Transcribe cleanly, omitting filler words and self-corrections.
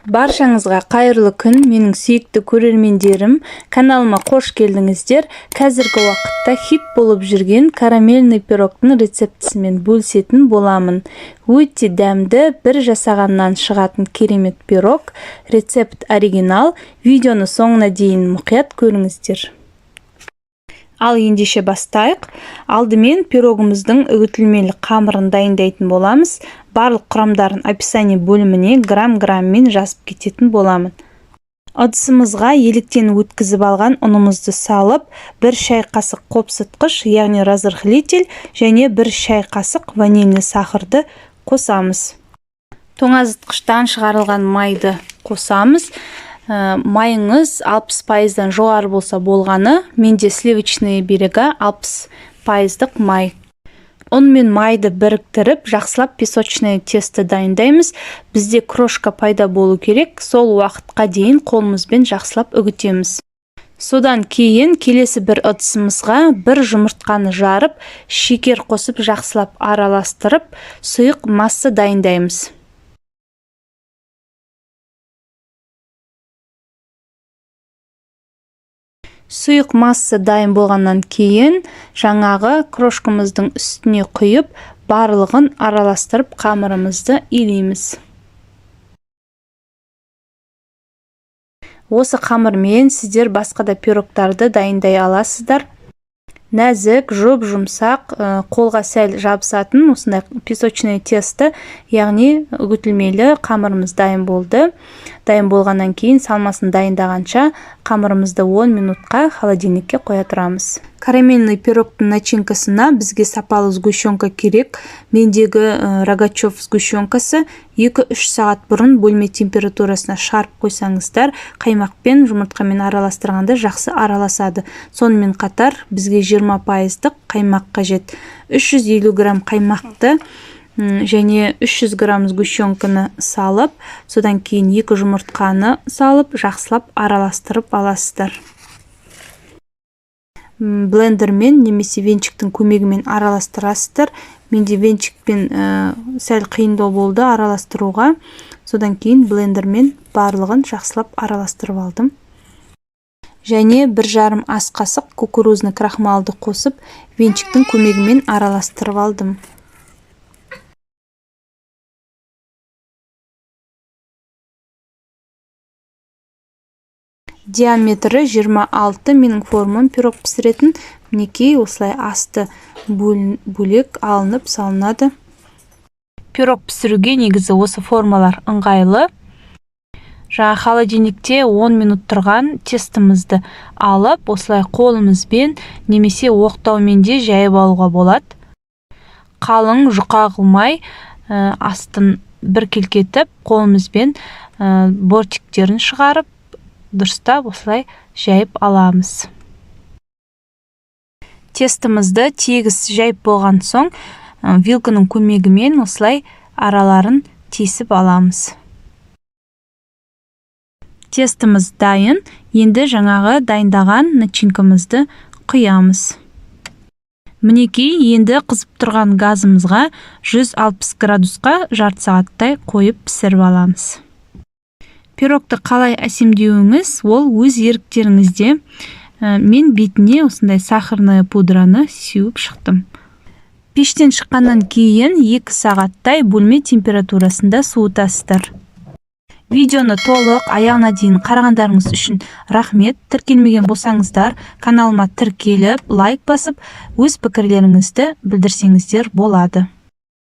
Баршаңызға қайырлы күн, менің сүйікті көрермендерім. Каналыма қош келдіңіздер. Қазіргі уақытта хит болып жүрген карамельный пирогтың рецептісімен бөлісетін боламын. Өте дәмді, бір жасағаннан шығатын керемет пирог. Рецепт оригинал. Видеоны соңына дейін мұқият көріңіздер. Ал ендеше бастайық. Алдымен пирогымыздың үгітілмелі қамырын дайындайтын боламыз. Барлық құрамдарын описание бөліміне грамм-граммен жазып кететін боламын. Ыдысымызға еліктен өткізіп алған ұнымызды салып, 1 шай қасық қопсытқыш, яғни разрыхлитель, және 1 шай қасық ванильный сахарды қосамыз. Тоңазытқыштан шығарылған майды қосамыз. Майыңыз 60%-дан жоғары болса болғаны, менде сливочный берега 60%-дық май. Ұн мен майды біріктіріп, жақсылап песочное тесто дайындаймыз. Бізде крошка пайда болу керек, сол уақытқа дейін қолымызбен жақсылап үгітеміз. Содан кейін келесі бір ыдысымызға 1 жұмыртқаны жарып, шекер қосып жақсылап араластырып, сұйық масса дайындаймыз. Сұйық масса дайын болғаннан кейін жаңағы крошкамыздың үстіне құйып, барлығын араластырып қамырымызды илейміз. Осы қамырмен сіздер басқа да пирогтарды дайындай аласыздар. Нәзік, жұмсақ, қолға сәл жабысатын осындай песочное тесто, яғни үгітілмелі қамырымыз дайын болды. Дайын болғаннан кейін салмасын дайындағанша қамырымызды 10 минутқа холодильникке қоя тұрамыз. Карамельный пирогтың начинкасына бізге сапалы сгущенка керек. Мендегі Рогачев сгущенкасы 2-3 сағат бұрын бөлме температурасына шығарып қойсаңыздар, қаймақпен жұмыртқамен араластырғанда жақсы араласады. Сонымен қатар бізге 20%-дық қаймақ қажет. 350 грамм қаймақты және 300 грамм сгущенканы салып, содан кейін 2 жұмыртқаны салып, жақсылап араластырып аласыздар. Блендермен немесе венчиктің көмегімен араластырасыздар. Менде венчикпен сәл қиындау болды араластыруға. Содан кейін блендермен барлығын жақсылап араластырып алдым. Және 1,5 ас қасық кукурузный крахмалды қосып, венчиктің көмегімен араластырып алдым. Диаметрі 26, менің формам пирог пісіретін. Мінекей осылай асты бөлек алынып салынады. Пирог пісіруге негізі осы формалар ыңғайлы. Жаңа холодильникте 10 минут тұрған тестімізді алып, осылай қолымызбен немесе оқтаумен де жайып алуға болады. Қалың жұқа қылмай, астын бір келкетіп, қолымызбен бортиктерін шығарып, дұрыстап осылай жайып аламыз. Тестімізді тегіс жайып болған соң, вилканың көмегімен осылай араларын тесіп аламыз. Тестіміз дайын, енді жаңағы дайындаған начинкамызды құямыз. Мінекей, енді қызып тұрған газымызға 160 градусқа жарты сағаттай қойып пісіріп аламыз. Пирогты қалай әсемдеуіңіз, ол өз еріктеріңізде. Мен бетіне осындай сахарный пудраны сеуіп шықтым. Пештен шыққаннан кейін 2 сағаттай бөлме температурасында суытасыздар. Видеоны толық аяғына дейін қарағандарыңыз үшін рахмет. Тіркелмеген болсаңыздар, каналыма тіркеліп, лайк басып, өз пікірлеріңізді білдірсеңіздер болады.